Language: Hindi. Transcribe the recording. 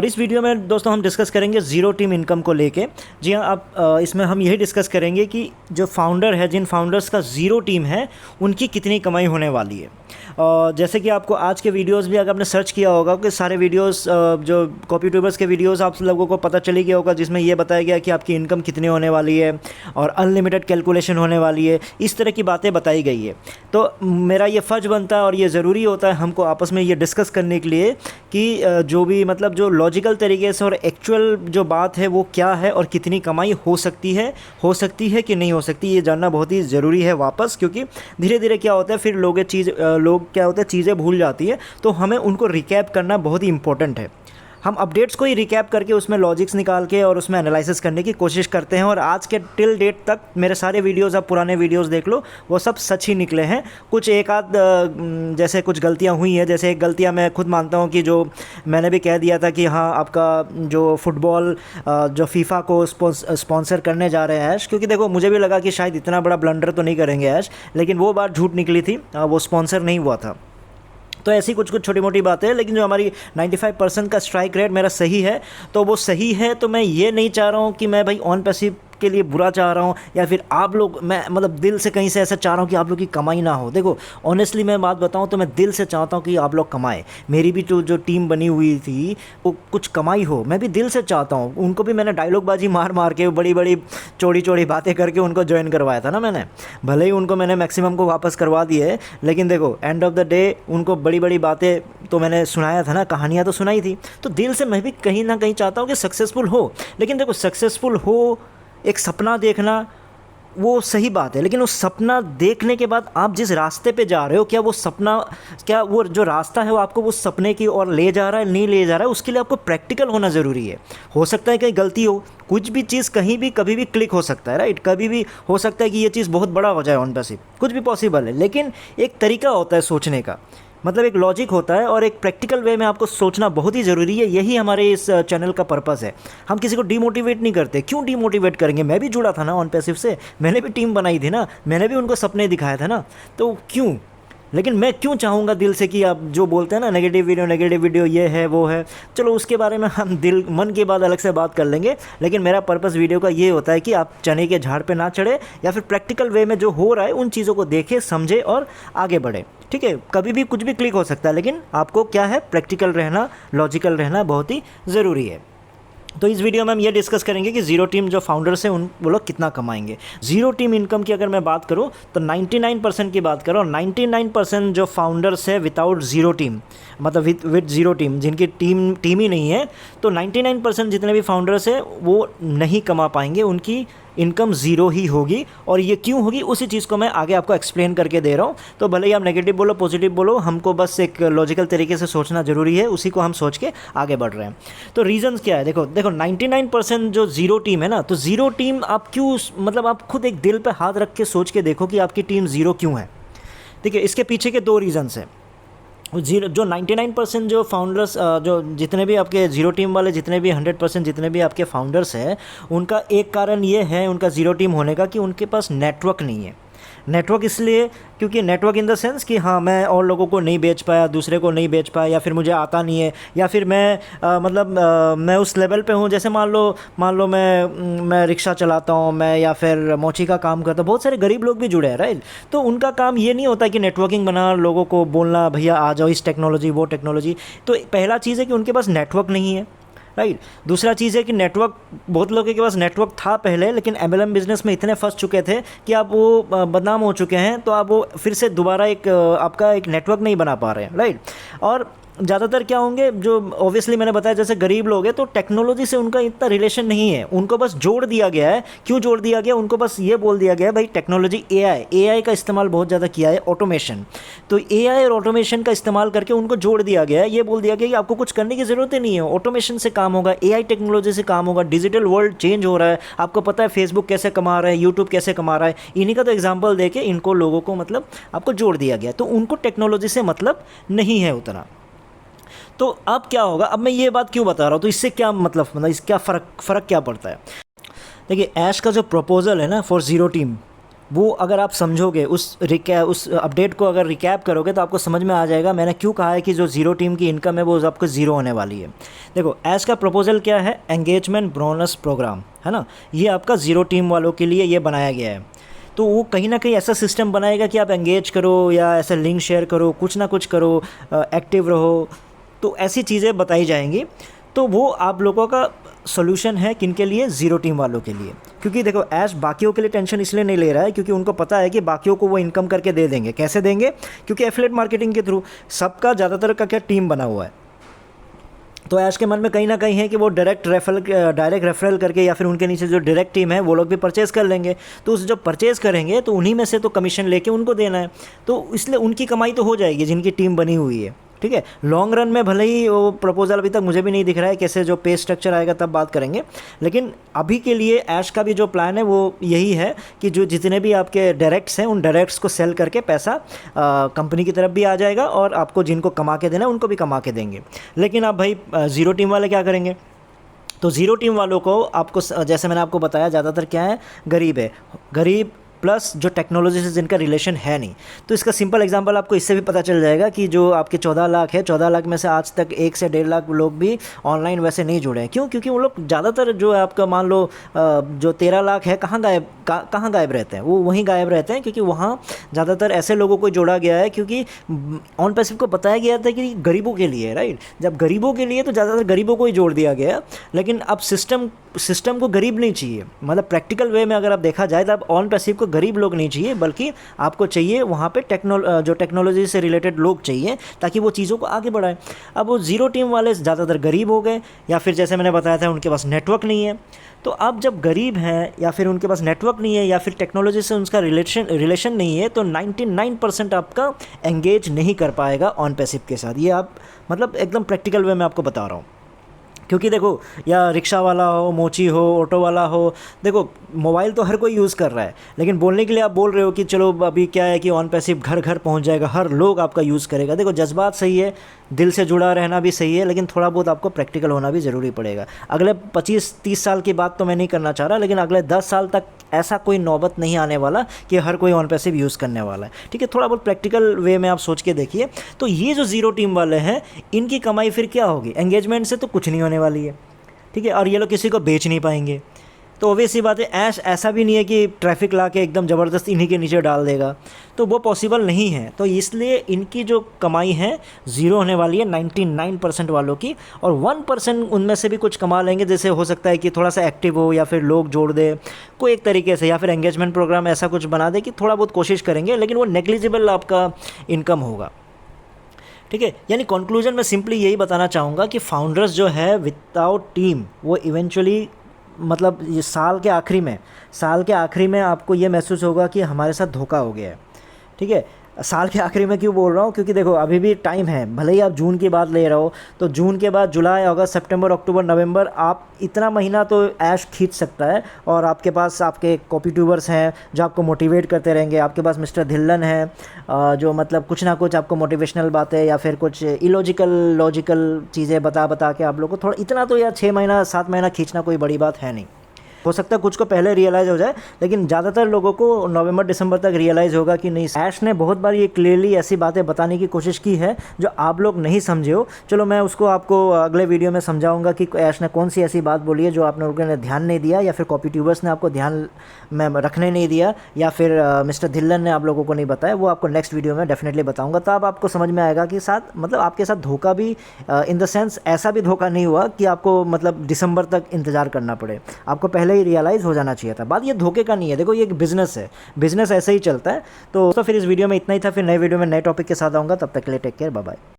और इस वीडियो में दोस्तों हम डिस्कस करेंगे ज़ीरो टीम इनकम को लेके। जी हाँ, आप इसमें हम यही डिस्कस करेंगे कि जो फाउंडर है, जिन फाउंडर्स का ज़ीरो टीम है, उनकी कितनी कमाई होने वाली है। जैसे कि आपको आज के वीडियोस भी अगर आपने सर्च किया होगा कि सारे वीडियोस जो कॉपी ट्यूबर्स के वीडियोस आप लोगों को पता चली गया होगा, जिसमें ये बताया गया कि आपकी इनकम कितनी होने वाली है और अनलिमिटेड कैलकुलेशन होने वाली है, इस तरह की बातें बताई गई है। तो मेरा ये फ़र्ज़ बनता है और ये ज़रूरी होता है हमको आपस में ये डिस्कस करने के लिए कि जो भी मतलब जो लॉजिकल तरीके से और एक्चुअल जो बात है वो क्या है और कितनी कमाई हो सकती है कि नहीं हो सकती, ये जानना बहुत ही ज़रूरी है वापस। क्योंकि धीरे धीरे क्या होता है, फिर लोग क्या होता है, चीज़ें भूल जाती है, तो हमें उनको रिकैप करना बहुत ही इंपॉर्टेंट है। हम अपडेट्स को ही रिकैप करके उसमें लॉजिक्स निकाल के और उसमें एनालिसिस करने की कोशिश करते हैं। और आज के टिल डेट तक मेरे सारे वीडियोस, आप पुराने वीडियोस देख लो, वो सब सच ही निकले हैं। कुछ एक आध जैसे कुछ गलतियां हुई हैं, जैसे एक गलतियां मैं खुद मानता हूं कि जो मैंने भी कह दिया था कि हाँ, आपका जो फुटबॉल जो फीफा को स्पॉन्सर करने जा रहे हैं ऐश, क्योंकि देखो मुझे भी लगा कि शायद इतना बड़ा ब्लंडर तो नहीं करेंगे ऐश, लेकिन वो बात झूठ निकली थी, वो स्पॉन्सर नहीं हुआ था। तो ऐसी कुछ कुछ छोटी मोटी बातें हैं, लेकिन जो हमारी 95% का स्ट्राइक रेट मेरा सही है, तो वो सही है। तो मैं ये नहीं चाह रहा हूँ कि मैं भाई ऑन पैसिव के लिए बुरा चाह रहा हूँ, या फिर आप लोग, मैं मतलब दिल से कहीं से ऐसा चाह रहा हूँ कि आप लोग की कमाई ना हो। देखो ऑनेस्टली मैं बात बताऊँ तो मैं दिल से चाहता हूँ कि आप लोग कमाएं। मेरी भी जो टीम बनी हुई थी वो कुछ कमाई हो, मैं भी दिल से चाहता हूँ। उनको भी मैंने डायलॉगबाजी मार मार के, बड़ी बड़ी चौड़ी चौड़ी बातें करके उनको ज्वाइन करवाया था ना मैंने। भले ही उनको मैंने मैक्सिमम को वापस करवा दिए है, लेकिन देखो एंड ऑफ द डे उनको बड़ी बड़ी बातें तो मैंने सुनाया था ना, कहानियाँ तो सुनाई थी। तो दिल से मैं भी कहीं ना कहीं चाहता हूँ कि सक्सेसफुल हो। लेकिन देखो सक्सेसफुल हो, एक सपना देखना वो सही बात है, लेकिन उस सपना देखने के बाद आप जिस रास्ते पे जा रहे हो, क्या वो सपना, क्या वो जो रास्ता है वो आपको वो सपने की ओर ले जा रहा है, नहीं ले जा रहा है, उसके लिए आपको प्रैक्टिकल होना ज़रूरी है। हो सकता है कहीं गलती हो, कुछ भी चीज़ कहीं भी कभी भी क्लिक हो सकता है, राइट। कभी भी हो सकता है कि ये चीज़ बहुत बड़ा हो जाए ऑन पैसिव, कुछ भी पॉसिबल है। लेकिन एक तरीका होता है सोचने का, मतलब एक लॉजिक होता है और एक प्रैक्टिकल वे में आपको सोचना बहुत ही ज़रूरी है। यही हमारे इस चैनल का पर्पज़ है। हम किसी को डीमोटिवेट नहीं करते। क्यों डीमोटिवेट करेंगे? मैं भी जुड़ा था ना ऑन पैसिव से, मैंने भी टीम बनाई थी ना, मैंने भी उनको सपने दिखाए थे ना, तो क्यों? लेकिन मैं क्यों चाहूँगा दिल से कि आप जो बोलते हैं ना नेगेटिव वीडियो ये है वो है, चलो उसके बारे में हम दिल मन के बाद अलग से बात कर लेंगे। लेकिन मेरा पर्पस वीडियो का ये होता है कि आप चने के झाड़ पे ना चढ़े, या फिर प्रैक्टिकल वे में जो हो रहा है उन चीज़ों को देखें, समझे और आगे बढ़े। ठीक है, कभी भी कुछ भी क्लिक हो सकता है, लेकिन आपको क्या है, प्रैक्टिकल रहना, लॉजिकल रहना बहुत ही ज़रूरी है। तो इस वीडियो में हम ये डिस्कस करेंगे कि ज़ीरो टीम जो फाउंडर्स हैं वो लोग कितना कमाएंगे। ज़ीरो टीम इनकम की अगर मैं बात करूं तो 99% की बात करूं, और 99% जो फाउंडर्स है विदाउट ज़ीरो टीम, मतलब विद ज़ीरो टीम, जिनकी टीम ही नहीं है, तो 99% जितने भी फाउंडर्स हैं वो नहीं कमा पाएंगे, उनकी इनकम ज़ीरो ही होगी। और ये क्यों होगी, उसी चीज़ को मैं आगे आपको एक्सप्लेन करके दे रहा हूँ। तो भले ही आप नेगेटिव बोलो पॉजिटिव बोलो, हमको बस एक लॉजिकल तरीके से सोचना ज़रूरी है, उसी को हम सोच के आगे बढ़ रहे हैं। तो रीज़न्स क्या है, देखो 99% जो ज़ीरो टीम है ना, तो ज़ीरो टीम आप क्यों, मतलब आप खुद एक दिल पे हाथ रख के सोच के देखो कि आपकी टीम ज़ीरो क्यों है। देखिए इसके पीछे के दो रीज़न्स हैं। जो 99% जो फाउंडर्स, जो जितने भी आपके ज़ीरो टीम वाले, जितने भी 100% जितने भी आपके फाउंडर्स हैं, उनका एक कारण ये है उनका ज़ीरो टीम होने का कि उनके पास नेटवर्क नहीं है। नेटवर्क इसलिए क्योंकि नेटवर्क इन द सेंस कि हाँ, मैं और लोगों को नहीं बेच पाया, दूसरे को नहीं बेच पाया, या फिर मुझे आता नहीं है, या फिर मैं उस लेवल पे हूँ। जैसे मान लो मैं रिक्शा चलाता हूँ, मैं या फिर मोची का काम करता हूँ, बहुत सारे गरीब लोग भी जुड़े हैं, राइट। तो उनका काम ये नहीं होता कि नेटवर्किंग बना, लोगों को बोलना भैया आ जाओ इस टेक्नोलॉजी वो टेक्नोलॉजी। तो पहला चीज़ है कि उनके पास नेटवर्क नहीं है, राइट। दूसरा चीज़ है कि नेटवर्क, बहुत लोगों के पास नेटवर्क था पहले, लेकिन MLM बिज़नेस में इतने फंस चुके थे कि आप वो बदनाम हो चुके हैं, तो आप वो फिर से दोबारा आपका एक नेटवर्क नहीं बना पा रहे हैं, राइट। और ज़्यादातर क्या होंगे, जो ऑब्वियसली मैंने बताया जैसे गरीब लोग हैं, तो टेक्नोलॉजी से उनका इतना रिलेशन नहीं है, उनको बस जोड़ दिया गया है। क्यों जोड़ दिया गया? उनको बस ये बोल दिया गया है भाई टेक्नोलॉजी, AI का इस्तेमाल बहुत ज़्यादा किया है, ऑटोमेशन। तो AI और ऑटोमेशन का इस्तेमाल करके उनको जोड़ दिया गया है, ये बोल दिया गया कि आपको कुछ करने की ज़रूरत ही नहीं है, ऑटोमेशन से काम होगा, AI टेक्नोलॉजी से काम होगा। डिजिटल वर्ल्ड चेंज हो रहा है, आपको पता है फेसबुक कैसे कमा रहा है, यूट्यूब कैसे कमा रहा है, इन्हीं का तो एग्जाम्पल दे के इनको लोगों को मतलब आपको जोड़ दिया गया। तो उनको टेक्नोलॉजी से मतलब नहीं है उतना। तो अब क्या होगा, अब मैं ये बात क्यों बता रहा हूँ, तो इससे क्या मतलब इसका फ़र्क क्या पड़ता है। देखिए ऐश का जो प्रपोज़ल है ना फॉर ज़ीरो टीम, वो अगर आप समझोगे, उस अपडेट को अगर रिकैप करोगे तो आपको समझ में आ जाएगा मैंने क्यों कहा है कि जो ज़ीरो टीम की इनकम है वो आपको ज़ीरो होने वाली है। देखो ऐश का प्रपोजल क्या है, एंगेजमेंट बोनस प्रोग्राम है ना, ये आपका ज़ीरो टीम वालों के लिए ये बनाया गया है। तो वो कहीं ना कहीं ऐसा सिस्टम बनाएगा कि आप एंगेज करो या ऐसा लिंक शेयर करो, कुछ ना कुछ करो, एक्टिव रहो, तो ऐसी चीज़ें बताई जाएंगी। तो वो आप लोगों का सॉल्यूशन है किन के लिए, ज़ीरो टीम वालों के लिए। क्योंकि देखो ऐश बाकियों के लिए टेंशन इसलिए नहीं ले रहा है क्योंकि उनको पता है कि बाकियों को वो इनकम करके दे देंगे। कैसे देंगे, क्योंकि एफिलिएट मार्केटिंग के थ्रू सबका ज़्यादातर का क्या टीम बना हुआ है। तो ऐश के मन में कहीं ना कहीं है कि वो डायरेक्ट रेफरल करके या फिर उनके नीचे जो डायरेक्ट टीम है वो लोग भी परचेज़ कर लेंगे। तो उस जब परचेज़ करेंगे तो उन्हीं में से तो कमीशन लेके उनको देना है, तो इसलिए उनकी कमाई तो हो जाएगी जिनकी टीम बनी हुई है। ठीक है, लॉन्ग रन में भले ही वो प्रपोजल अभी तक मुझे भी नहीं दिख रहा है कैसे जो पे स्ट्रक्चर आएगा तब बात करेंगे, लेकिन अभी के लिए ऐश का भी जो प्लान है वो यही है कि जो जितने भी आपके डायरेक्ट्स हैं उन डायरेक्ट्स को सेल करके पैसा कंपनी की तरफ भी आ जाएगा और आपको जिनको कमा के देना है उनको भी कमा के देंगे। लेकिन अब भाई ज़ीरो टीम वाले क्या करेंगे, तो ज़ीरो टीम वालों को आपको जैसे मैंने आपको बताया ज़्यादातर क्या है, गरीब है, गरीब प्लस जो टेक्नोलॉजी से जिनका रिलेशन है नहीं। तो इसका सिंपल एग्जांपल आपको इससे भी पता चल जाएगा कि जो आपके 14 लाख है, 14 लाख में से आज तक 1 से 1.5 लाख लोग भी ऑनलाइन वैसे नहीं जुड़े हैं। क्यों, क्योंकि वो लोग ज़्यादातर जो है आपका मान लो जो 13 लाख है कहाँ गायब रहते हैं, वो वहीं गायब रहते हैं क्योंकि वहाँ ज़्यादातर ऐसे लोगों को जोड़ा गया है क्योंकि ऑन पैसिव को बताया गया था कि गरीबों के लिए, राइट। जब गरीबों के लिए तो ज़्यादातर गरीबों को ही जोड़ दिया गया, लेकिन अब सिस्टम को गरीब नहीं चाहिए। मतलब प्रैक्टिकल वे में अगर आप देखा जाए तो अब ऑन पैसिव को गरीब लोग नहीं चाहिए, बल्कि आपको चाहिए वहाँ पे जो टेक्नोलॉजी से रिलेटेड लोग चाहिए ताकि वो चीज़ों को आगे बढ़ाएं। अब वो ज़ीरो टीम वाले ज़्यादातर गरीब हो गए या फिर जैसे मैंने बताया था उनके पास नेटवर्क नहीं है। तो अब जब गरीब हैं या फिर उनके पास नेटवर्क नहीं है या फिर टेक्नोलॉजी से उनका रिलेशन नहीं है तो 99% आपका एंगेज नहीं कर पाएगा ऑन पैसिव के साथ। ये आप मतलब एकदम प्रैक्टिकल वे में आपको बता रहा हूँ। क्योंकि देखो, या रिक्शा वाला हो, मोची हो, ऑटो वाला हो, देखो मोबाइल तो हर कोई यूज़ कर रहा है, लेकिन बोलने के लिए आप बोल रहे हो कि चलो अभी क्या है कि ऑन पैसिव घर घर पहुंच जाएगा, हर लोग आपका यूज़ करेगा। देखो जज्बात सही है, दिल से जुड़ा रहना भी सही है, लेकिन थोड़ा बहुत आपको प्रैक्टिकल होना भी ज़रूरी पड़ेगा। अगले 25-30 साल की बात तो मैं नहीं करना चाह रहा, लेकिन अगले 10 साल तक ऐसा कोई नौबत नहीं आने वाला कि हर कोई ऑन पैसिव यूज़ करने वाला है। ठीक है, थोड़ा बहुत प्रैक्टिकल वे में आप सोच के देखिए। तो ये जो ज़ीरो टीम वाले हैं इनकी कमाई फिर क्या होगी, एंगेजमेंट से तो कुछ नहीं होने वाली है। ठीक है, और ये लोग किसी को बेच नहीं पाएंगे। तो ऑब्वियस सी बात है, ऐसा भी नहीं है कि ट्रैफिक ला के एकदम ज़बरदस्त इन्हीं के नीचे डाल देगा, तो वो पॉसिबल नहीं है। तो इसलिए इनकी जो कमाई है ज़ीरो होने वाली है 99% वालों की, और 1% उनमें से भी कुछ कमा लेंगे। जैसे हो सकता है कि थोड़ा सा एक्टिव हो या फिर लोग जोड़ दे कोई एक तरीके से, या फिर एंगेजमेंट प्रोग्राम ऐसा कुछ बना दे कि थोड़ा बहुत कोशिश करेंगे, लेकिन वो नेग्लिजिबल आपका इनकम होगा। ठीक है, यानी कंक्लूजन में सिंपली यही बताना चाहूँगा कि फाउंडर्स जो है विदाउट टीम वो इवेंचुअली मतलब ये साल के आखिरी में आपको ये महसूस होगा कि हमारे साथ धोखा हो गया है। ठीक है, साल के आखिरी में क्यों बोल रहा हूँ, क्योंकि देखो अभी भी टाइम है। भले ही आप जून की बात ले रहे हो तो जून के बाद जुलाई, अगस्त, सितंबर, अक्टूबर, नवंबर, आप इतना महीना तो ऐश खींच सकता है। और आपके पास आपके कॉपी ट्यूबर्स हैं जो आपको मोटिवेट करते रहेंगे। आपके पास मिस्टर धिल्लन है जो मतलब कुछ ना कुछ आपको मोटिवेशनल बातें या फिर कुछ लॉजिकल चीज़ें बता के आप लोग को थोड़ा, इतना तो यार 6 महीना 7 महीना खींचना कोई बड़ी बात है नहीं। हो सकता है कुछ को पहले रियलाइज़ हो जाए, लेकिन ज़्यादातर लोगों को नवंबर दिसंबर तक रियलाइज़ होगा कि नहीं। ऐश ने बहुत बार ये क्लियरली ऐसी बातें बताने की कोशिश की है जो आप लोग नहीं समझे हो। चलो मैं उसको आपको अगले वीडियो में समझाऊंगा कि ऐश ने कौन सी ऐसी बात बोली है जो आप लोगों ने ध्यान नहीं दिया, या फिर कॉपी ट्यूबर्स ने आपको ध्यान में रखने नहीं दिया, या फिर मिस्टर धिल्लन ने आप लोगों को नहीं बताया। वो आपको नेक्स्ट वीडियो में डेफिनेटली बताऊँगा। तब आपको समझ में आएगा कि मतलब आपके साथ धोखा भी इन द सेंस ऐसा भी धोखा नहीं हुआ कि आपको मतलब दिसंबर तक इंतज़ार करना पड़े। आपको पहले ही रियलाइज़ हो जाना चाहिए था। बात ये धोखे का नहीं है, देखो ये एक बिजनेस है, बिजनेस ऐसे ही चलता है। तो फिर इस वीडियो में इतना ही था, फिर नए वीडियो में नए टॉपिक के साथ आऊँगा। तब तक के लिए टेक केयर, बाय बाय।